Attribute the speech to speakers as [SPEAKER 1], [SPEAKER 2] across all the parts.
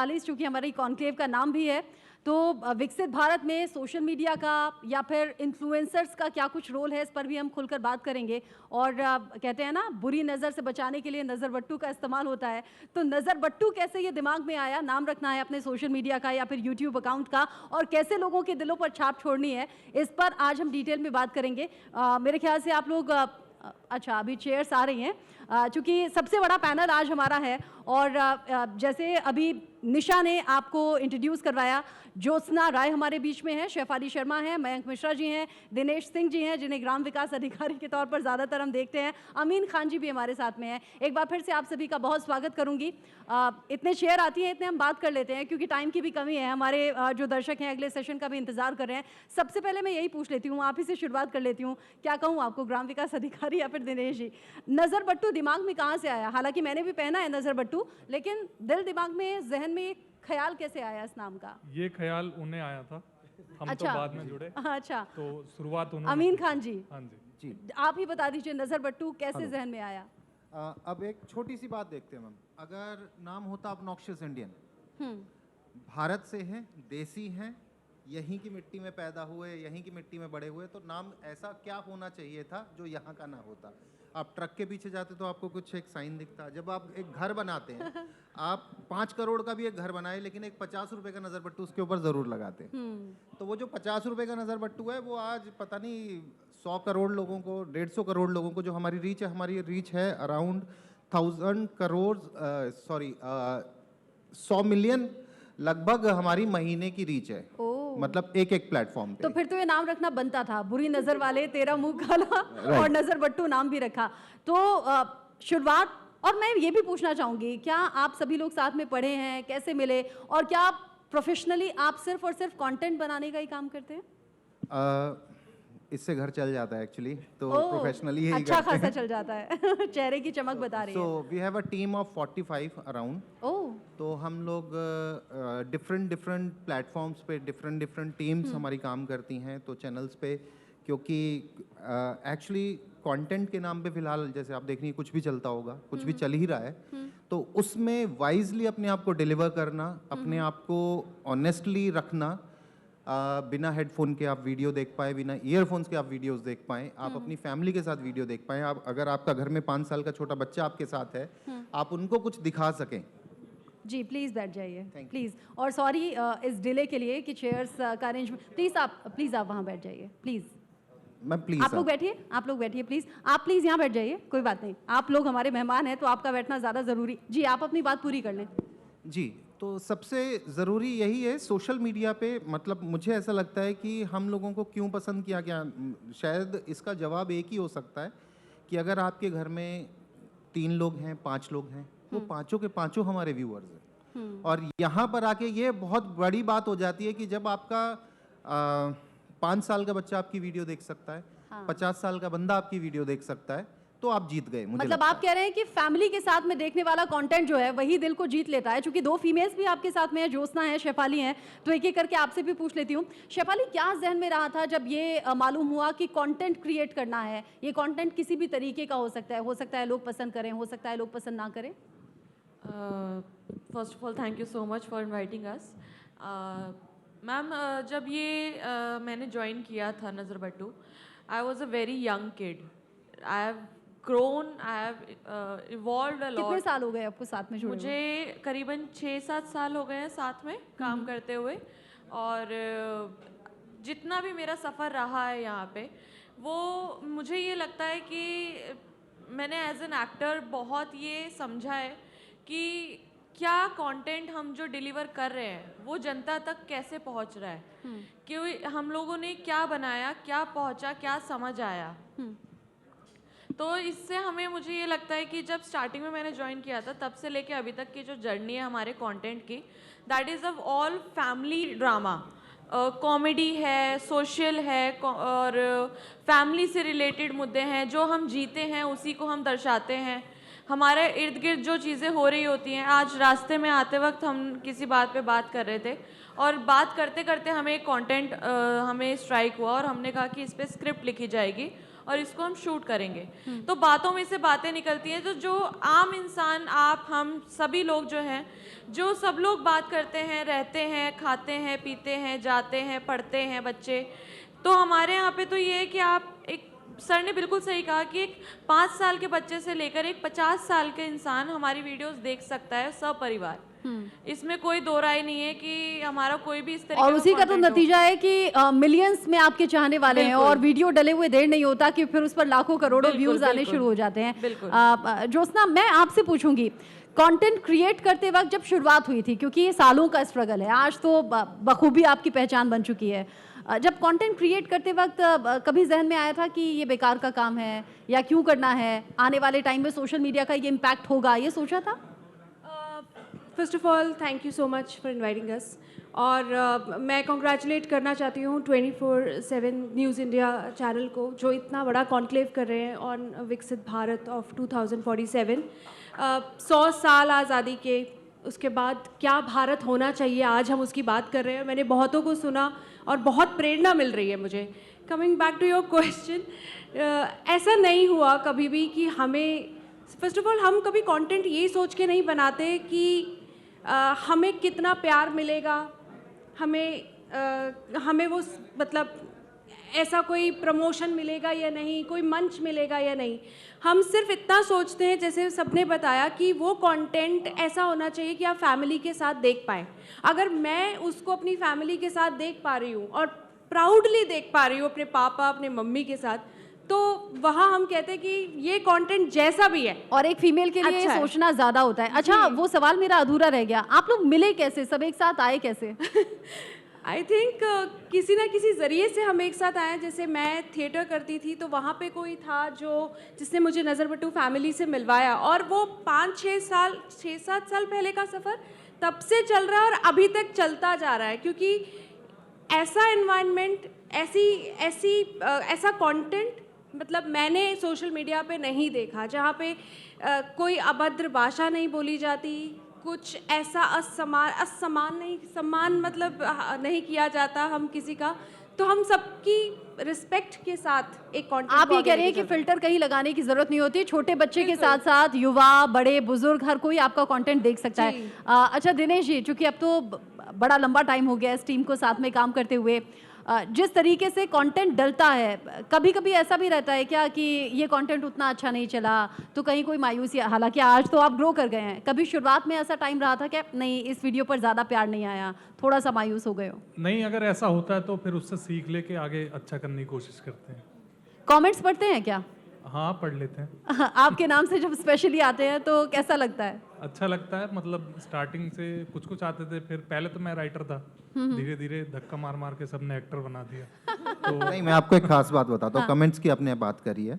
[SPEAKER 1] चूंकि हमारी कॉन्क्लेव का नाम भी है, तो विकसित भारत में सोशल मीडिया का या फिर इन्फ्लुएंसर्स का क्या कुछ रोल है, इस पर भी हम खुलकर बात करेंगे। और कहते हैं ना, बुरी नज़र से बचाने के लिए नज़र बट्टू का इस्तेमाल होता है। तो नज़र बट्टू कैसे ये दिमाग में आया, नाम रखना है अपने सोशल मीडिया का या फिर यूट्यूब अकाउंट का, और कैसे लोगों के दिलों पर छाप छोड़नी है, इस पर आज हम डिटेल में बात करेंगे। मेरे ख्याल से आप लोग अच्छा, अभी चेयर्स आ रही हैं, चूँकि सबसे बड़ा पैनल आज हमारा है। और जैसे अभी निशा ने आपको इंट्रोड्यूस करवाया, ज्योत्सना राय हमारे बीच में है, शेफाली शर्मा हैं, मयंक मिश्रा जी हैं, दिनेश सिंह जी हैं, जिन्हें ग्राम विकास अधिकारी के तौर पर ज़्यादातर हम देखते हैं, अमीन खान जी भी हमारे साथ में हैं। एक बार फिर से आप सभी का बहुत स्वागत करूंगी। इतने शेयर आती हैं, इतने हम बात कर लेते हैं, क्योंकि टाइम की भी कमी है। हमारे जो दर्शक हैं अगले सेशन का भी इंतजार कर रहे हैं। सबसे पहले मैं यही पूछ लेती हूँ, आप ही से शुरुआत कर लेती हूँ, क्या कहूँ आपको, ग्राम विकास अधिकारी या फिर दिनेश जी, नज़र बट्टू दिमाग में कहाँ से आया? हालांकि मैंने भी पहना है नज़र बट्टू, लेकिन दिल दिमाग में, जहन में ख्याल कैसे आया इस नाम का?
[SPEAKER 2] ये ख्याल उन्हें आया था, हम
[SPEAKER 1] अच्छा,
[SPEAKER 2] तो बाद में जुड़े।
[SPEAKER 1] अच्छा,
[SPEAKER 2] तो शुरुआत उन्होंने।
[SPEAKER 1] अमीन खान जी,
[SPEAKER 2] हाँ जी,
[SPEAKER 1] आप ही बता दीजिए, नज़र बट्टू कैसे जहन में आया?
[SPEAKER 3] अब एक छोटी सी बात देखते हैं मैम। अगर नाम होता ऑब्नॉक्शियस इंडियन, भारत से हैं, देसी हैं, यहीं की मिट्टी में पैदा हुए, यहीं की मिट्टी में बड़े हुए, तो नाम ऐसा क्या होना चाहिए था जो यहाँ का ना होता। आप ट्रक के पीछे जाते तो आपको कुछ एक साइन दिखता। जब आप एक घर बनाते हैं, आप 5 करोड़ का भी एक घर बनाए, लेकिन एक 50 रुपए का नज़र बट्टू उसके ऊपर ज़रूर लगाते हैं। तो वो जो 50 रुपए का नज़र बट्टू है, वो आज पता नहीं 100 करोड़ लोगों को, 150 करोड़ लोगों को, जो हमारी रीच है अराउंड 1000 करोड़, सॉरी 100 मिलियन लगभग हमारी महीने की रीच है। मतलब एक प्लेटफॉर्म पे।
[SPEAKER 1] तो फिर तो ये नाम रखना बनता था, बुरी नजर वाले तेरा मुंह काला, और नजर बट्टू नाम भी रखा। तो शुरुआत, और मैं ये भी पूछना चाहूंगी, क्या आप सभी लोग साथ में पढ़े हैं, कैसे मिले, और क्या प्रोफेशनली आप सिर्फ और सिर्फ कंटेंट बनाने का ही काम करते हैं?
[SPEAKER 3] इससे घर चल जाता है एक्चुअली, तो प्रोफेशनली ही
[SPEAKER 1] अच्छा खासा चल जाता है। चेहरे की चमक बता रही है।
[SPEAKER 3] So we have a team of 45 around. तो हम लोग डिफरेंट प्लेटफॉर्म्स पे डिफरेंट टीम्स हमारी काम करती हैं, तो चैनल्स पे, क्योंकि एक्चुअली कंटेंट के नाम पे फिलहाल जैसे आप देख रही हैं कुछ भी चलता होगा, कुछ भी चल ही रहा है, तो उसमें वाइजली अपने आप को डिलीवर करना, अपने आप को ऑनेस्टली रखना, बिना हेडफोन के आप वीडियो देख पाए, बिना ईयरफोन्स के आप वीडियोस देख पाएँ, आप अपनी फैमिली के साथ वीडियो देख पाएँ। आप अगर आपका घर में 5 साल का छोटा बच्चा आपके साथ है, आप उनको कुछ दिखा सकें।
[SPEAKER 1] जी प्लीज़ बैठ जाइए, प्लीज़। और सॉरी इस डिले के लिए कि चेयर्स का अरेंजमेंट, प्लीज़ आप वहाँ बैठ जाइए, प्लीज़।
[SPEAKER 3] मैम प्लीज़
[SPEAKER 1] आप लोग बैठिए, प्लीज़। आप प्लीज़ यहाँ बैठ जाइए, कोई बात नहीं, आप लोग हमारे मेहमान हैं, तो आपका बैठना ज़्यादा ज़रूरी। जी, आप अपनी बात पूरी कर लें।
[SPEAKER 3] जी, तो सबसे ज़रूरी यही है सोशल मीडिया पे, मतलब मुझे ऐसा लगता है कि हम लोगों को क्यों पसंद किया गया, शायद इसका जवाब एक ही हो सकता है कि अगर आपके घर में 3 लोग हैं, 5 लोग हैं, वो पाँचों के पाँचों हमारे व्यूअर्स हैं। और यहाँ पर आके ये बहुत बड़ी बात हो जाती है कि जब आपका 5 साल का बच्चा आपकी वीडियो देख सकता है, 50 साल का बंदा आपकी वीडियो देख सकता है, तो आप जीत गए।
[SPEAKER 1] मतलब आप कह रहे हैं कि फैमिली के साथ में देखने वाला कंटेंट जो है वही दिल को जीत लेता है। चूंकि 2 फीमेल्स भी आपके साथ में है, ज्योत्सना है, शेफाली हैं, तो एक एक करके आपसे भी पूछ लेती हूँ। शेफाली, क्या जहन में रहा था जब ये मालूम हुआ कि कंटेंट क्रिएट करना है? ये कंटेंट किसी भी तरीके का हो सकता है लोग पसंद करें, हो सकता है लोग पसंद ना करें।
[SPEAKER 4] First of all thank you so much for inviting us. Ma'am, जब ये मैंने ज्वाइन किया था Nazar Battu, I was a very young kid. I have grown, I have evolved a lot.
[SPEAKER 1] कितने साल हो गए आपको साथ में जुड़े?
[SPEAKER 4] मुझे करीबन 6-7 साल हो गए हैं साथ में काम करते हुए, और जितना भी मेरा सफ़र रहा है यहाँ पे, वो मुझे ये लगता है कि मैंने एज एन एक्टर बहुत ये समझा है कि क्या कंटेंट हम जो डिलीवर कर रहे हैं वो जनता तक कैसे पहुँच रहा है, कि हम लोगों ने क्या बनाया, क्या पहुँचा, क्या समझ आया। तो इससे मुझे ये लगता है कि जब स्टार्टिंग में मैंने ज्वाइन किया था, तब से लेके अभी तक की जो जर्नी है हमारे कंटेंट की, that is of all family drama. Comedy है, सोशल है, और फैमिली से रिलेटेड मुद्दे हैं, जो हम जीते हैं उसी को हम दर्शाते हैं। हमारे इर्द गिर्द जो चीज़ें हो रही होती हैं, आज रास्ते में आते वक्त हम किसी बात पे बात कर रहे थे, और बात करते करते हमें कंटेंट हमें स्ट्राइक हुआ, और हमने कहा कि इस पर स्क्रिप्ट लिखी जाएगी और इसको हम शूट करेंगे। तो बातों में से बातें निकलती हैं, तो जो आम इंसान, आप, हम सभी लोग जो हैं, जो सब लोग बात करते हैं, रहते हैं, खाते हैं, पीते हैं, जाते हैं, पढ़ते हैं बच्चे, तो हमारे यहाँ पे तो ये है कि आप एक, सर ने बिल्कुल सही कहा कि एक 5 साल के बच्चे से लेकर एक 50 साल के इंसान हमारी वीडियोस देख सकता है, सपरिवार। इसमें कोई दो राय नहीं है कि हमारा कोई भी इस तरीके
[SPEAKER 1] और उसी का तो
[SPEAKER 4] content हो।
[SPEAKER 1] नतीजा है कि मिलियंस में आपके चाहने वाले हैं और वीडियो डले हुए देर नहीं होता कि फिर उस पर लाखों करोड़ों
[SPEAKER 4] बिल्कुल,
[SPEAKER 1] व्यूज आने
[SPEAKER 4] बिल्कुल।
[SPEAKER 1] शुरू हो जाते हैं।
[SPEAKER 4] बिल्कुल।
[SPEAKER 1] ज्योत्सना, मैं आपसे पूछूंगी, कंटेंट क्रिएट करते वक्त जब शुरुआत हुई थी, क्योंकि ये सालों का स्ट्रगल है, आज तो बखूबी आपकी पहचान बन चुकी है, जब कंटेंट क्रिएट करते वक्त कभी जहन में आया था कि ये बेकार का काम है या क्यों करना है, आने वाले टाइम में सोशल मीडिया का ये इम्पैक्ट होगा, ये सोचा था?
[SPEAKER 5] First of all thank you so much for inviting अस। और मैं कॉन्ग्रेचुलेट करना चाहती हूँ 24/7 न्यूज़ इंडिया चैनल को, जो इतना बड़ा कॉन्क्लेव कर रहे हैं ऑन विकसित भारत ऑफ 2047। 100 साल आज़ादी के, उसके बाद क्या भारत होना चाहिए, आज हम उसकी बात कर रहे हैं। मैंने बहुतों को सुना और बहुत प्रेरणा मिल रही है मुझे। Coming back to your question, ऐसा नहीं हुआ कभी भी कि हमें, फर्स्ट ऑफ ऑल हम कभी कंटेंट ये सोच के नहीं बनाते कि हमें कितना प्यार मिलेगा, हमें वो मतलब ऐसा कोई प्रमोशन मिलेगा या नहीं, कोई मंच मिलेगा या नहीं। हम सिर्फ इतना सोचते हैं, जैसे सबने बताया, कि वो कंटेंट ऐसा होना चाहिए कि आप फैमिली के साथ देख पाएँ। अगर मैं उसको अपनी फैमिली के साथ देख पा रही हूँ और प्राउडली देख पा रही हूँ अपने पापा, अपने मम्मी के साथ, तो वहाँ हम कहते हैं कि ये कंटेंट जैसा भी है।
[SPEAKER 1] और एक फीमेल के लिए
[SPEAKER 5] अच्छा
[SPEAKER 1] ये
[SPEAKER 5] है।
[SPEAKER 1] सोचना ज्यादा होता है। अच्छा, वो सवाल मेरा अधूरा रह गया, आप लोग मिले कैसे, सब एक साथ आए कैसे?
[SPEAKER 5] आई थिंक किसी ना किसी ज़रिए से हम एक साथ आए। जैसे मैं थिएटर करती थी, तो वहाँ पे कोई था जिसने मुझे नज़र बट्टू फैमिली से मिलवाया, और वो 6-7 साल पहले का सफ़र तब से चल रहा है और अभी तक चलता जा रहा है, क्योंकि ऐसा एनवायरनमेंट, ऐसा कंटेंट मतलब मैंने सोशल मीडिया पे नहीं देखा, जहाँ पे कोई अभद्र भाषा नहीं बोली जाती, कुछ ऐसा असमान नहीं, सम्मान मतलब नहीं किया जाता हम किसी का। तो हम सबकी रिस्पेक्ट के साथ एक कंटेंट,
[SPEAKER 1] आप ये कह रहे हैं कि फिल्टर कहीं लगाने की जरूरत नहीं होती, छोटे बच्चे के साथ साथ युवा, बड़े बुजुर्ग, हर कोई आपका कंटेंट देख सकता है। अच्छा दिनेश जी, चूंकि अब तो बड़ा लंबा टाइम हो गया इस टीम को साथ में काम करते हुए, जिस तरीके से कंटेंट डलता है, कभी कभी ऐसा भी रहता है क्या कि ये कंटेंट उतना अच्छा नहीं चला, तो कहीं कोई मायूसी? हालांकि आज तो आप ग्रो कर गए हैं, कभी शुरुआत में ऐसा टाइम रहा था क्या नहीं, इस वीडियो पर ज़्यादा प्यार नहीं आया, थोड़ा सा मायूस हो गए हो?
[SPEAKER 2] नहीं, अगर ऐसा होता है तो फिर उससे सीख लेके आगे अच्छा करने की कोशिश करते हैं।
[SPEAKER 1] कमेंट्स पढ़ते हैं क्या?
[SPEAKER 2] हाँ, पढ़ लेते हैं।
[SPEAKER 1] आपके नाम से जब स्पेशली आते हैं तो कैसा लगता है?
[SPEAKER 2] अच्छा लगता है, मतलब स्टार्टिंग से कुछ आते थे, फिर पहले तो मैं राइटर था, धीरे धीरे धक्का मार मार के सबने एक्टर बना दिया। तो
[SPEAKER 3] नहीं, मैं आपको एक खास बात बताता हूँ। कमेंट्स की आपने बात करी है,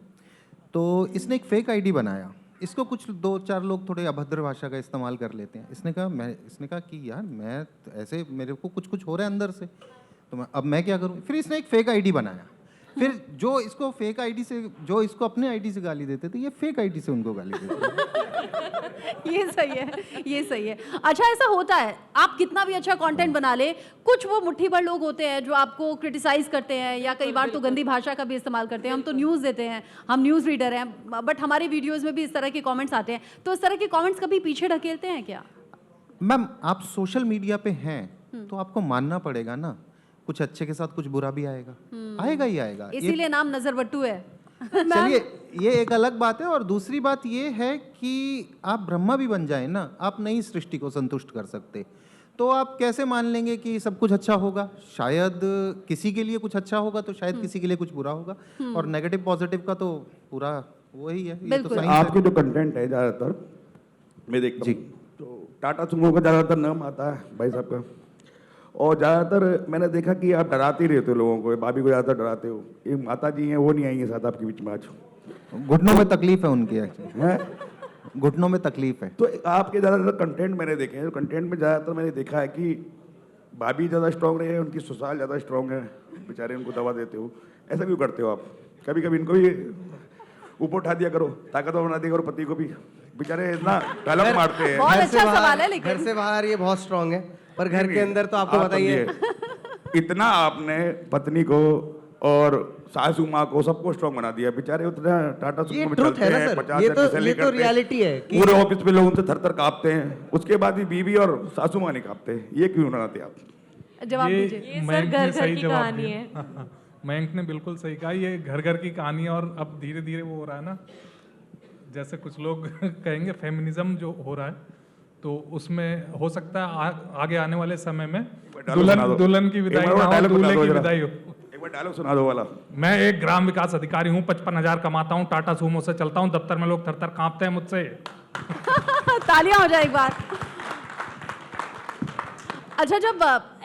[SPEAKER 3] तो इसने एक फेक आईडी बनाया, इसको कुछ 2-4 लोग थोड़े अभद्र भाषा का इस्तेमाल कर लेते हैं। इसने कहा कि यार मैं ऐसे, मेरे को कुछ हो रहा है अंदर से, तो अब मैं क्या करूँ। फिर इसने एक फेक आईडी बनाया, फिर जो इसको फेक आईडी से, जो इसको अपने आईडी से गाली देते थे, ये फेक आईडी से उनको गाली देते थे।
[SPEAKER 1] ये सही है, ये सही है। अच्छा, ऐसा होता है, आप कितना भी अच्छा कंटेंट बना ले, कुछ वो मुट्ठी भर लोग होते हैं जो आपको क्रिटिसाइज करते हैं, या कई बार तो गंदी भाषा का भी इस्तेमाल करते हैं। हम तो न्यूज़ देते हैं, हम न्यूज़ रीडर हैं, बट हमारी वीडियोज़ में भी इस तरह के कॉमेंट्स आते हैं, तो इस तरह के कॉमेंट्स कभी पीछे ढकेलते हैं क्या?
[SPEAKER 3] मैम, आप सोशल मीडिया पे हैं तो आपको मानना पड़ेगा ना, कुछ अच्छे के साथ कुछ बुरा भी आएगा, आएगा ही आएगा।
[SPEAKER 1] इसीलिए नाम नजर बट्टू है।
[SPEAKER 3] चलिए, ये एक अलग बात है। और दूसरी बात ये है कि आप ब्रह्मा भी बन जाए ना, आप नई सृष्टि को संतुष्ट कर सकते, तो आप कैसे मान लेंगे कि सब कुछ अच्छा होगा? शायद किसी के लिए कुछ अच्छा होगा तो शायद किसी के लिए कुछ बुरा होगा, और नेगेटिव पॉजिटिव का तो पूरा वही है। ये तो साइंस
[SPEAKER 6] आपके जो कंटेंट है ज़्यादातर मैं देखता हूँ, तो टाटा सुमो का ज़्यादातर नाम आता है भाई साहब का, और ज़्यादातर मैंने देखा कि आप डराते ही रहते हो लोगों को, भाभी को ज़्यादातर डराते हो। ये माता जी हैं, वो नहीं आएंगे साथ आपके बीच में आज।
[SPEAKER 3] घुटनों में तकलीफ है उनकी,
[SPEAKER 6] हैं?
[SPEAKER 3] घुटनों में तकलीफ है।
[SPEAKER 6] तो आपके ज़्यादातर कंटेंट मैंने देखे हैं, कंटेंट में ज़्यादातर मैंने देखा है कि भाभी ज़्यादा स्ट्रॉन्ग रहे हैं, उनकी ससुराल ज़्यादा स्ट्रॉन्ग है, बेचारे उनको दवा देते हो। ऐसा क्यों करते हो आप? कभी कभी इनको भी ऊपर उठा दिया करो, ताकतवर बना दिया करो पति को भी, बेचारे इतना डायलॉग मारते हैं।
[SPEAKER 1] बहुत
[SPEAKER 7] घर से
[SPEAKER 1] अच्छा
[SPEAKER 7] बाहर-
[SPEAKER 1] सवाल है, लेकिन
[SPEAKER 7] घर से बाहर ये बहुत स्ट्रांग है, पर घर के अंदर तो आपको
[SPEAKER 6] आप
[SPEAKER 7] बताइए।
[SPEAKER 6] समझिए, इतना आपने पत्नी को और सासू माँ को सबको स्ट्रॉन्ग बना दिया। बेचारे उतना टाटा
[SPEAKER 7] ये
[SPEAKER 6] सुमो में
[SPEAKER 7] ट्रुथ
[SPEAKER 6] चलते
[SPEAKER 7] है ना
[SPEAKER 6] हैं,
[SPEAKER 7] सर,
[SPEAKER 6] 50
[SPEAKER 7] ये
[SPEAKER 6] से
[SPEAKER 7] तो
[SPEAKER 6] सैलरी करते हैं।
[SPEAKER 7] रियलिटी है कि
[SPEAKER 6] पूरे ऑफिस में लोग उनसे थर थर कांपते हैं, उसके बाद भी बीवी और सासू माँ नहीं कांपते। ये क्यों बनाते आप?
[SPEAKER 1] जवाब दीजिए।
[SPEAKER 4] ये
[SPEAKER 2] मयंक
[SPEAKER 4] सर
[SPEAKER 2] ने
[SPEAKER 4] घर
[SPEAKER 2] सही
[SPEAKER 4] की
[SPEAKER 2] जवाब
[SPEAKER 4] कहानी
[SPEAKER 2] दिया।
[SPEAKER 4] है।
[SPEAKER 2] हाँ, मयंक ने बिल्कुल सही कहा, ये घर घर की कहानी है। और अब धीरे धीरे वो हो रहा है ना, जैसे कुछ लोग कहेंगे फेमिनिज्म जो हो रहा है, तो उसमें हो सकता है आगे आने वाले समय में दुल्हन की विदाई ना हो, दूल्हे की विदाई हो।
[SPEAKER 6] एक बार डायलॉग सुना दो वाला।
[SPEAKER 2] मैं एक ग्राम विकास अधिकारी हूँ, 55,000 कमाता हूँ, टाटा सूमो से चलता हूँ, दफ्तर में लोग थर थर कांपते हैं मुझसे।
[SPEAKER 1] तालियां हो जाए एक बार। अच्छा, जब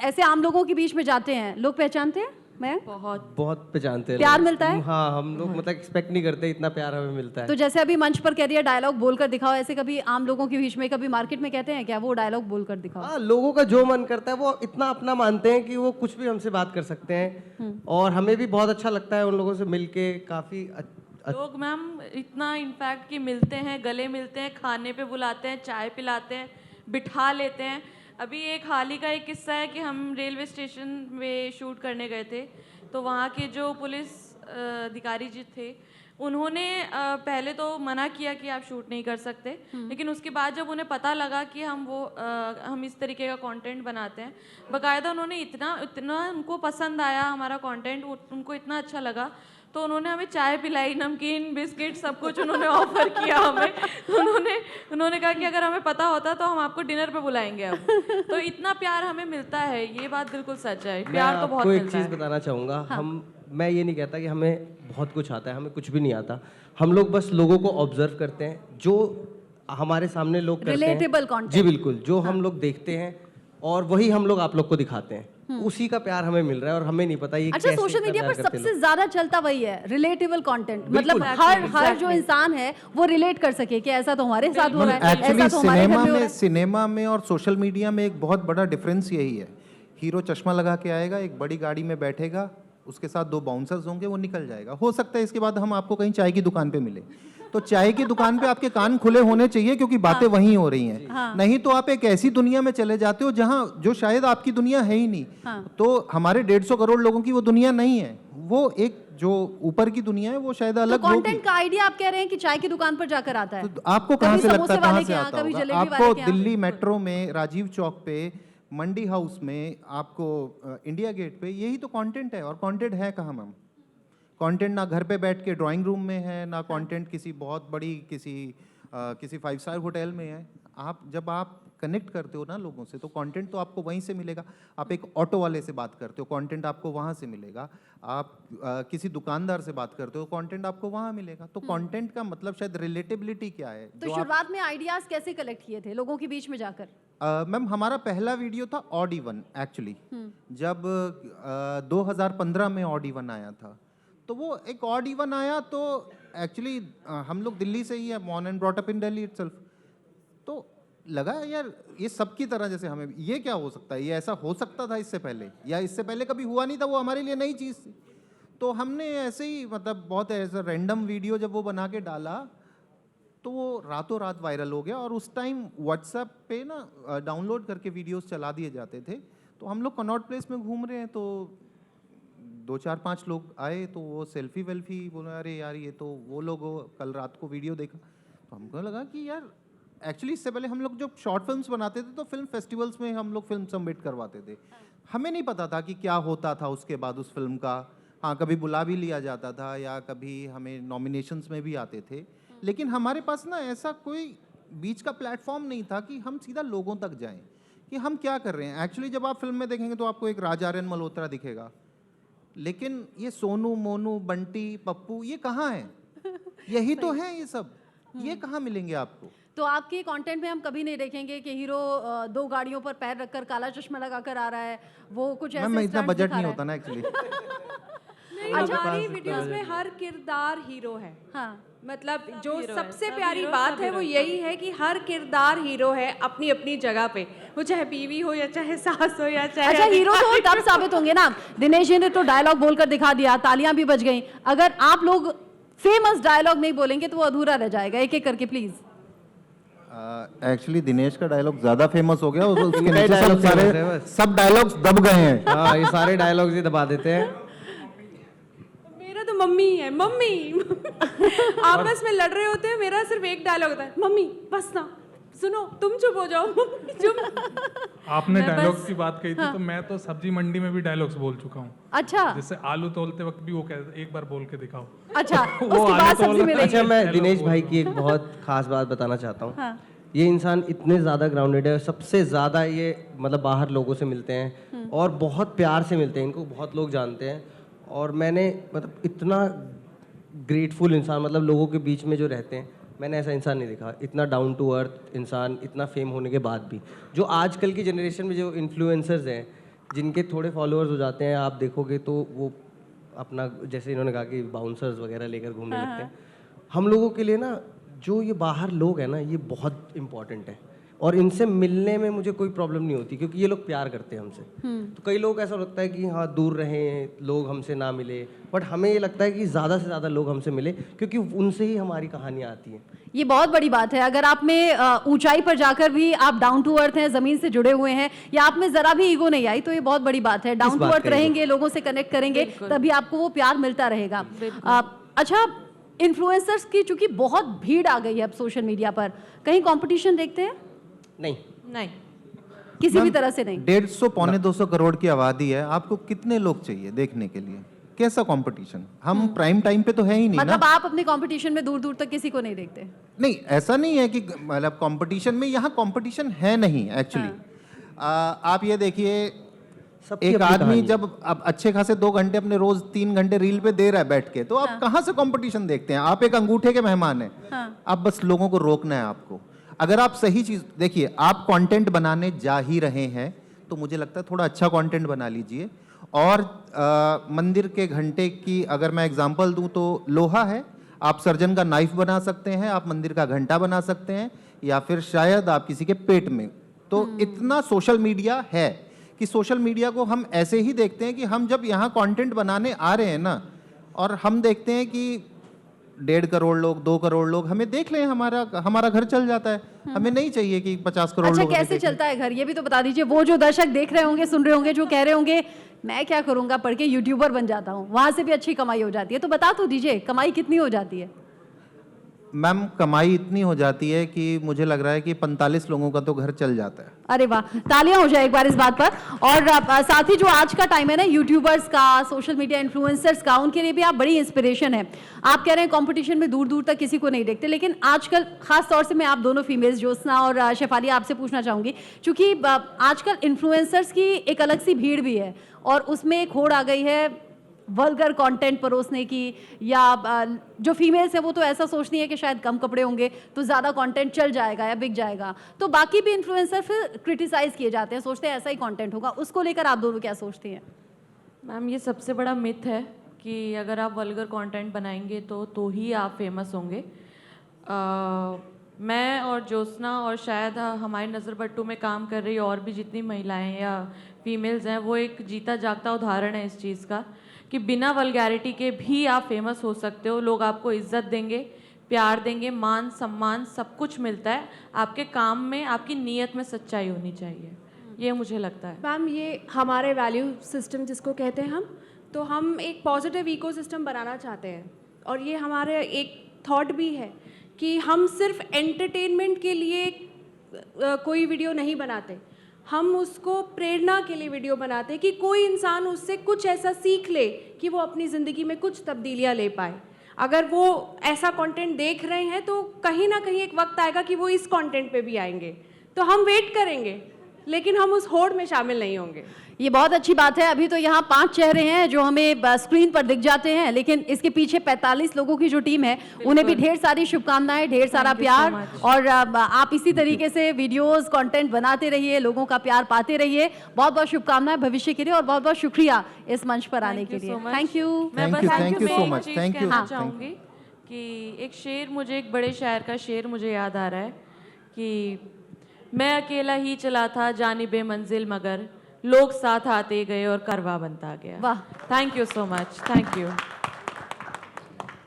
[SPEAKER 1] ऐसे आम लोगों के बीच में जाते हैं, लोग पहचानते हैं? मैं
[SPEAKER 7] बहुत पहचानते हैं
[SPEAKER 1] प्यार
[SPEAKER 7] लोग।
[SPEAKER 1] मिलता है?
[SPEAKER 7] हाँ, हम लोग मतलब एक्सपेक्ट नहीं करते इतना प्यार हमें मिलता है।
[SPEAKER 1] तो जैसे अभी मंच पर कह दिया डायलॉग बोलकर दिखाओ, ऐसे कभी आम लोगों के बीच में, कभी मार्केट में कहते हैं क्या वो डायलॉग बोलकर दिखाओ?
[SPEAKER 7] हाँ, लोगों का जो मन करता है वो इतना अपना मानते हैं कि वो कुछ भी हमसे बात कर सकते हैं, और हमें भी बहुत अच्छा लगता है उन लोगों से मिलके। काफी
[SPEAKER 4] लोग मैम इतना इनफैक्ट कि मिलते हैं, गले मिलते हैं, खाने पे बुलाते हैं, चाय पिलाते हैं, बिठा लेते हैं। अभी एक हाल ही का एक किस्सा है कि हम रेलवे स्टेशन में शूट करने गए थे, तो वहाँ के जो पुलिस अधिकारी जी थे, उन्होंने पहले तो मना किया कि आप शूट नहीं कर सकते, लेकिन उसके बाद जब उन्हें पता लगा कि हम इस तरीके का कंटेंट बनाते हैं, बाकायदा उन्होंने इतना उनको पसंद आया हमारा कंटेंट, उनको इतना अच्छा लगा, तो उन्होंने हमें चाय पिलाई, नमकीन, बिस्किट, सब कुछ उन्होंने ऑफर किया हमें। उन्होंने कहा कि अगर हमें पता होता तो हम आपको डिनर पे बुलाएंगे अब। तो इतना प्यार हमें मिलता है, ये बात बिल्कुल सच है, प्यार तो बहुत
[SPEAKER 7] मैं आपको एक
[SPEAKER 4] मिलता
[SPEAKER 7] चीज़
[SPEAKER 4] है।
[SPEAKER 7] बताना चाहूँगा। मैं ये नहीं कहता कि हमें बहुत कुछ आता है, हमें कुछ भी नहीं आता। हम लोग बस लोगों को ऑब्जर्व करते हैं, जो हमारे सामने लोग करते हैं।
[SPEAKER 1] Relatable content।
[SPEAKER 7] जी बिल्कुल, जो हम लोग देखते हैं और वही हम लोग आप लोग को दिखाते हैं, उसी का प्यार हमें मिल रहा है और हमें नहीं पता ये
[SPEAKER 1] अच्छा,
[SPEAKER 7] कैसे
[SPEAKER 1] सोशल
[SPEAKER 7] इतना
[SPEAKER 1] मीडिया पर
[SPEAKER 7] प्यार करते
[SPEAKER 1] सबसे
[SPEAKER 7] लोग।
[SPEAKER 1] ज्यादा चलता वही है, रिलेटेबल कंटेंट। मतलब
[SPEAKER 7] बिल्कुल।
[SPEAKER 1] हर जो इंसान है वो रिलेट कर सके कि ऐसा तो हमारे साथ हो रहा है,
[SPEAKER 3] एक्चुअली
[SPEAKER 1] ऐसा तो हमारे घर में हो रहा है।
[SPEAKER 3] सिनेमा में और सोशल मीडिया में एक बहुत बड़ा डिफरेंस यही है। हीरो चश्मा लगा के आएगा, एक बड़ी गाड़ी में बैठेगा, उसके साथ 2 बाउंसर्स होंगे, वो निकल जाएगा। हो सकता है इसके बाद हम आपको कहीं चाय की दुकान पे मिले, तो चाय की दुकान पे आपके कान खुले होने चाहिए, क्योंकि बातें वहीं हो रही हैं। नहीं तो आप एक ऐसी दुनिया में चले जाते हो जहां जो शायद आपकी दुनिया है ही नहीं। तो हमारे 150 करोड़ लोगों की वो दुनिया नहीं है, वो एक जो ऊपर की दुनिया है वो शायद
[SPEAKER 1] तो
[SPEAKER 3] अलग होगी।
[SPEAKER 1] कंटेंट का आइडिया आप कह रहे हैं कि चाय की दुकान पर जाकर आता है?
[SPEAKER 3] तो आपको कहाँ
[SPEAKER 1] कभी
[SPEAKER 3] से लगता
[SPEAKER 1] समोसे
[SPEAKER 3] है, कहाँ
[SPEAKER 1] वाले
[SPEAKER 3] से
[SPEAKER 1] के यहाँ,
[SPEAKER 3] आता
[SPEAKER 1] कभी
[SPEAKER 3] होगा?
[SPEAKER 1] जलेबी वाले
[SPEAKER 3] आपको
[SPEAKER 1] के यहाँ।
[SPEAKER 3] दिल्ली मेट्रो में, राजीव चौक पे, मंडी हाउस में, आपको इंडिया गेट पे, यही तो कंटेंट है। और कंटेंट है कहाँ मैम? कंटेंट ना घर पे बैठ के ड्राइंग रूम में है, ना कंटेंट किसी बहुत बड़ी किसी 5 स्टार होटल में है। जब आप कनेक्ट करते हो ना लोगों से, तो कंटेंट तो आपको वहीं से मिलेगा। आप एक ऑटो वाले से बात करते हो, कंटेंट आपको वहाँ से मिलेगा। आप किसी दुकानदार से बात करते हो, कंटेंट आपको वहाँ मिलेगा। तो कंटेंट का मतलब शायद रिलेटेबिलिटी क्या है।
[SPEAKER 1] तो शुरुआत में आइडियाज कैसे कलेक्ट किए थे लोगों के बीच में जाकर?
[SPEAKER 3] मैम हमारा पहला वीडियो था ऑड इवन एक्चुअली, जब 2015 में ऑड इवन आया था। तो वो एक ऑड इवन आया, तो एक्चुअली हम लोग दिल्ली से ही है, born and brought up in Delhi itself. तो लगा यार ये सबकी तरह जैसे हमें, ये क्या हो सकता है, ये ऐसा हो सकता था इससे पहले, या इससे पहले कभी हुआ नहीं था, वो हमारे लिए नई चीज़ थी। तो हमने ऐसे ही मतलब बहुत ऐसा रैंडम वीडियो जब वो बना के डाला, तो वो रातों रात वायरल हो गया। और उस टाइम व्हाट्सएप पे ना डाउनलोड करके वीडियोस चला दिए जाते थे। तो हम लोग कनॉट प्लेस में घूम रहे हैं, तो 2-4-5 लोग आए, तो वो सेल्फी वेल्फी बोला, अरे यार ये तो वो लोग कल रात को वीडियो देखा। तो हमको लगा कि यार एक्चुअली इससे पहले हम लोग जब शॉर्ट फिल्म्स बनाते थे, तो फिल्म फेस्टिवल्स में हम लोग फिल्म सबमिट करवाते थे। हमें नहीं पता था कि क्या होता था उसके बाद उस फिल्म का। हाँ, कभी बुला भी लिया जाता था, या कभी हमें नॉमिनेशंस में भी आते थे, लेकिन हमारे पास ना ऐसा कोई बीच का प्लेटफॉर्म नहीं था कि हम सीधा लोगों तक जाएं कि हम क्या कर रहे हैं। एक्चुअली जब आप फिल्म में देखेंगे तो आपको एक राज आर्यन मल्होत्रा दिखेगा, लेकिन ये सोनू, मोनू, बंटी, पप्पू, ये कहाँ हैं? यही तो हैं ये सब, ये कहाँ मिलेंगे आपको?
[SPEAKER 1] तो आपके कंटेंट में हम कभी नहीं देखेंगे कि हीरो 2 गाड़ियों पर पैर रखकर काला चश्मा लगाकर आ रहा है, वो कुछ ऐसे
[SPEAKER 3] मैम इतना
[SPEAKER 1] stunts
[SPEAKER 3] बजट
[SPEAKER 1] दिखा
[SPEAKER 3] नहीं
[SPEAKER 1] रहा
[SPEAKER 3] होता ना एक्चुअली।
[SPEAKER 5] नहीं, हमारी वीडियोस में हर किरदार हीरो है।
[SPEAKER 1] हाँ,
[SPEAKER 5] मतलब जो
[SPEAKER 4] हीरो है,
[SPEAKER 5] सबसे
[SPEAKER 4] सब
[SPEAKER 5] प्यारी
[SPEAKER 4] हीरो,
[SPEAKER 5] बात
[SPEAKER 4] सब
[SPEAKER 5] है वो
[SPEAKER 4] हीरो।
[SPEAKER 5] यही है कि हर किरदार हीरो है अपनी अपनी जगह पे, वो चाहे बीवी हो या चाहे सास हो या चाहे
[SPEAKER 1] अच्छा हीरो तो तब साबित होंगे ना। दिनेश जी ने तो डायलॉग बोलकर दिखा दिया, तालियां भी बज गई। अगर आप लोग फेमस डायलॉग नहीं बोलेंगे तो वो अधूरा रह जाएगा। एक एक करके प्लीज।
[SPEAKER 3] एक्चुअली दिनेश का डायलॉग ज्यादा फेमस हो गया, उसके
[SPEAKER 7] इनका ही
[SPEAKER 3] नीचे
[SPEAKER 7] dialogue famous है बस।
[SPEAKER 3] सब डायलॉग्स दब गए हैं।
[SPEAKER 7] हाँ, ये सारे डायलॉग्स ही दबा देते हैं।
[SPEAKER 5] मम्मी है, मम्मी। आपस में लड़ रहे होते हैं, मेरा सिर्फ एक डायलॉग होता है, मम्मी बस ना, सुनो, तुम चुप हो जाओ, मम्मी चुप।
[SPEAKER 2] आपने डायलॉग्स की बात कही थी, तो मैं तो सब्जी मंडी में भी डायलॉग्स बोल चुका हूँ।
[SPEAKER 1] अच्छा
[SPEAKER 2] जैसे आलू तोलते वक्त भी वो कहते एक बार बोल के दिखाओ।
[SPEAKER 1] अच्छा,
[SPEAKER 2] वो
[SPEAKER 1] उसके
[SPEAKER 2] आलू
[SPEAKER 1] बाद सब्जी
[SPEAKER 2] तोल-
[SPEAKER 1] मिलेगी।
[SPEAKER 7] अच्छा, मैं
[SPEAKER 2] Hello,
[SPEAKER 7] दिनेश
[SPEAKER 2] बोल
[SPEAKER 7] भाई
[SPEAKER 2] रहा
[SPEAKER 7] की एक बहुत खास बात बताना चाहता हूँ।
[SPEAKER 1] हाँ।
[SPEAKER 7] ये इंसान इतने ज़्यादा ग्राउंडेड है, सबसे ज़्यादा ये मतलब बाहर लोगों से मिलते हैं और बहुत प्यार से मिलते हैं, इनको बहुत लोग जानते हैं। और मैंने मतलब इतना ग्रेटफुल इंसान, मतलब लोगों के बीच में जो रहते हैं, मैंने ऐसा इंसान नहीं देखा, इतना डाउन टू अर्थ इंसान, इतना फेम होने के बाद भी। जो आजकल की जनरेशन में जो इन्फ्लुएंसर्स हैं, जिनके थोड़े फॉलोअर्स हो जाते हैं, आप देखोगे तो वो अपना, जैसे इन्होंने कहा कि बाउंसर्स वगैरह लेकर घूमने लगते हैं। हम लोगों के लिए ना, जो ये बाहर लोग हैं ना, ये बहुत इंपॉर्टेंट है। और इनसे मिलने में मुझे कोई प्रॉब्लम नहीं होती, क्योंकि ये लोग प्यार करते हैं हमसे। तो कई लोग ऐसा लगता है कि हाँ दूर रहें, लोग हमसे ना मिले, बट हमें ये लगता है कि ज़्यादा से ज़्यादा लोग हमसे मिले, क्योंकि उनसे ही हमारी कहानियाँ आती हैं।
[SPEAKER 1] ये बहुत बड़ी बात है। अगर आप में ऊंचाई पर जाकर भी आप डाउन टू अर्थ हैं, जमीन से जुड़े हुए हैं, या आप में जरा भी ईगो नहीं आई, तो ये बहुत बड़ी बात है। डाउन टू
[SPEAKER 7] बात
[SPEAKER 1] अर्थ
[SPEAKER 7] का ego?
[SPEAKER 1] रहेंगे, लोगों से कनेक्ट करेंगे, तभी आपको वो प्यार मिलता रहेगा। अच्छा, इन्फ्लुएंसर्स की चूंकि बहुत भीड़ आ गई है अब सोशल मीडिया पर, कहीं कंपटीशन देखते हैं?
[SPEAKER 7] नहीं,
[SPEAKER 4] नहीं,
[SPEAKER 1] किसी भी तरह से नहीं।
[SPEAKER 3] 150 पौने 200 करोड़ की आबादी है, आपको कितने लोग चाहिए देखने के लिए? कैसा कंपटीशन? हम प्राइम टाइम पे तो है ही नहीं ना।
[SPEAKER 1] मतलब आप अपने कंपटीशन में दूर दूर तक किसी को नहीं देखते?
[SPEAKER 3] नहीं, ऐसा नहीं है कि मतलब कंपटीशन में, यहाँ कंपटीशन है नहीं एक्चुअली। आप ये देखिए,
[SPEAKER 7] सबकी
[SPEAKER 3] एक
[SPEAKER 7] अपनी
[SPEAKER 3] आदमी
[SPEAKER 7] कहानी है।
[SPEAKER 3] जब अब अच्छे खासे 2 घंटे अपने रोज 3 घंटे रील पे दे रहा है बैठ के, तो आप कहाँ से कंपटीशन देखते हैं? आप एक अंगूठे के मेहमान हैं। आप बस लोगों को रोकना है आपको। अगर आप सही चीज देखिए, आप कंटेंट बनाने जा ही रहे हैं, तो मुझे लगता है थोड़ा अच्छा कंटेंट बना लीजिए। और मंदिर के घंटे की अगर मैं एग्जांपल दूं तो लोहा है, आप सर्जन का नाइफ बना सकते हैं, आप मंदिर का घंटा बना सकते हैं, या फिर शायद आप किसी के पेट में। तो इतना सोशल मीडिया है कि सोशल मीडिया को हम ऐसे ही देखते हैं कि हम जब यहाँ कंटेंट बनाने आ रहे हैं ना, और हम देखते हैं कि 1.5 करोड़ लोग, 2 करोड़ लोग हमें देख लें, हमारा घर चल जाता है। हमें नहीं चाहिए कि 50 करोड़
[SPEAKER 1] अच्छा,
[SPEAKER 3] लोग हमें
[SPEAKER 1] कैसे
[SPEAKER 3] देखें।
[SPEAKER 1] चलता है घर, ये भी तो बता दीजिए। वो जो दर्शक देख रहे होंगे, सुन रहे होंगे, जो कह रहे होंगे मैं क्या करूंगा, पढ़ के यूट्यूबर बन जाता हूँ, वहां से भी अच्छी कमाई हो जाती है, तो बता तो दीजिए कमाई कितनी हो जाती है?
[SPEAKER 3] मैम, कमाई इतनी हो जाती है कि मुझे लग रहा है कि 45 लोगों का तो घर चल जाता है।
[SPEAKER 1] अरे वाह, तालियां हो जाए एक बार इस बात पर। और साथ ही जो आज का टाइम है ना यूट्यूबर्स का, सोशल मीडिया इन्फ्लुएंसर्स का, उनके लिए भी आप बड़ी इंस्पिरेशन है। आप कह रहे हैं कंपटीशन में दूर दूर तक किसी को नहीं देखते, लेकिन आजकल खास तौर से मैं आप दोनों फीमेल्स, ज्योत्सना और शेफाली, आपसे पूछना चाहूंगी, क्योंकि आजकल इन्फ्लुएंसर्स की एक अलग सी भीड़ भी है, और उसमें एक होड़ आ गई है वल्गर कंटेंट परोसने की, या जो फीमेल्स है वो तो ऐसा सोचती है कि शायद कम कपड़े होंगे तो ज़्यादा कंटेंट चल जाएगा या बिक जाएगा, तो बाकी भी इन्फ्लुएंसर फिर क्रिटिसाइज किए जाते हैं, सोचते हैं ऐसा ही कंटेंट होगा। उसको लेकर आप दोनों क्या सोचती हैं?
[SPEAKER 4] मैम, ये सबसे बड़ा मिथ है कि अगर आप वल्गर कंटेंट बनाएंगे तो ही आप फेमस होंगे। मैं और ज्योत्सना और शायद हमारी नज़र बट्टू में काम कर रही और भी जितनी महिलाएं या फीमेल्स हैं, वो एक जीता जागता उदाहरण है इस चीज़ का कि बिना वल्गैरिटी के भी आप फेमस हो सकते हो। लोग आपको इज्जत देंगे, प्यार देंगे, मान सम्मान सब कुछ मिलता है। आपके काम में, आपकी नीयत में सच्चाई होनी चाहिए, ये मुझे लगता है।
[SPEAKER 5] मैम, ये हमारे वैल्यू सिस्टम जिसको कहते हैं तो हम एक पॉजिटिव इकोसिस्टम बनाना चाहते हैं, और ये हमारे एक थॉट भी है कि हम सिर्फ एंटरटेनमेंट के लिए कोई वीडियो नहीं बनाते, हम उसको प्रेरणा के लिए वीडियो बनाते हैं कि कोई इंसान उससे कुछ ऐसा सीख ले कि वो अपनी ज़िंदगी में कुछ तब्दीलियाँ ले पाए। अगर वो ऐसा कंटेंट देख रहे हैं तो कहीं ना कहीं एक वक्त आएगा कि वो इस कंटेंट पे भी आएंगे, तो हम वेट करेंगे, लेकिन हम उस होड़ में शामिल नहीं होंगे।
[SPEAKER 1] ये बहुत अच्छी बात है। अभी तो यहाँ 5 चेहरे हैं जो हमें स्क्रीन पर दिख जाते हैं, लेकिन इसके पीछे 45 लोगों की जो टीम है, उन्हें भी ढेर सारी शुभकामनाएं, ढेर सारा प्यार, और आप इसी तरीके से वीडियोस, कंटेंट बनाते रहिए, लोगों का प्यार पाते रहिए। बहुत बहुत शुभकामनाएं भविष्य के लिए, और बहुत बहुत शुक्रिया इस मंच पर आने के लिए। Thank you.
[SPEAKER 4] मैं
[SPEAKER 3] Thank
[SPEAKER 4] बस
[SPEAKER 3] you,
[SPEAKER 4] मैं
[SPEAKER 3] thank you so
[SPEAKER 4] एक
[SPEAKER 3] much,
[SPEAKER 4] चीज़
[SPEAKER 3] thank you,
[SPEAKER 4] कहना
[SPEAKER 3] thank you.
[SPEAKER 4] चाहूँगी कि एक शेर, मुझे एक बड़े शायर का शेर मुझे याद आ रहा है कि मैं अकेला ही चला था जानिबे मंजिल, मगर लोग साथ आते गए और करवा बनता गया।
[SPEAKER 1] वाह।
[SPEAKER 4] Thank you so much, thank you.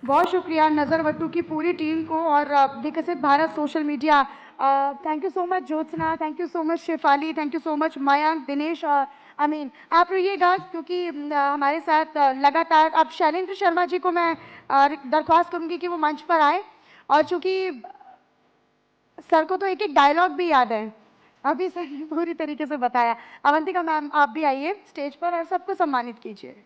[SPEAKER 8] बहुत शुक्रिया नज़र वट्टू की पूरी टीम को और Viksit Bharat social media thank you so much Jyotsna, thank you so much Shefali, thank you so much Mayank, Dinesh और अमीन। आप रहिएगा क्योंकि हमारे साथ लगातार अब शैलेंद्र शर्मा जी को मैं दरख्वास्त करूंगी कि वो मंच पर आए, और चूंकि सर को तो एक एक डायलॉग भी याद है, अभी सर ने पूरी तरीके से बताया। अवंतिका मैम आप भी आइए स्टेज पर और सबको सम्मानित कीजिए।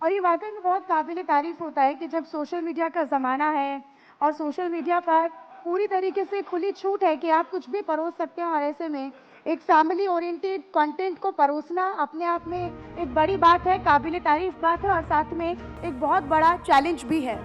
[SPEAKER 8] और ये वाकई में बहुत काबिल तारीफ होता है कि जब सोशल मीडिया का ज़माना है और सोशल मीडिया पर पूरी तरीके से खुली छूट है कि आप कुछ भी परोस सकते हैं, और ऐसे में एक फैमिली ओरिएंटेड कंटेंट को परोसना अपने आप में एक बड़ी बात है, काबिल तारीफ बात है, और साथ में एक बहुत बड़ा चैलेंज भी है।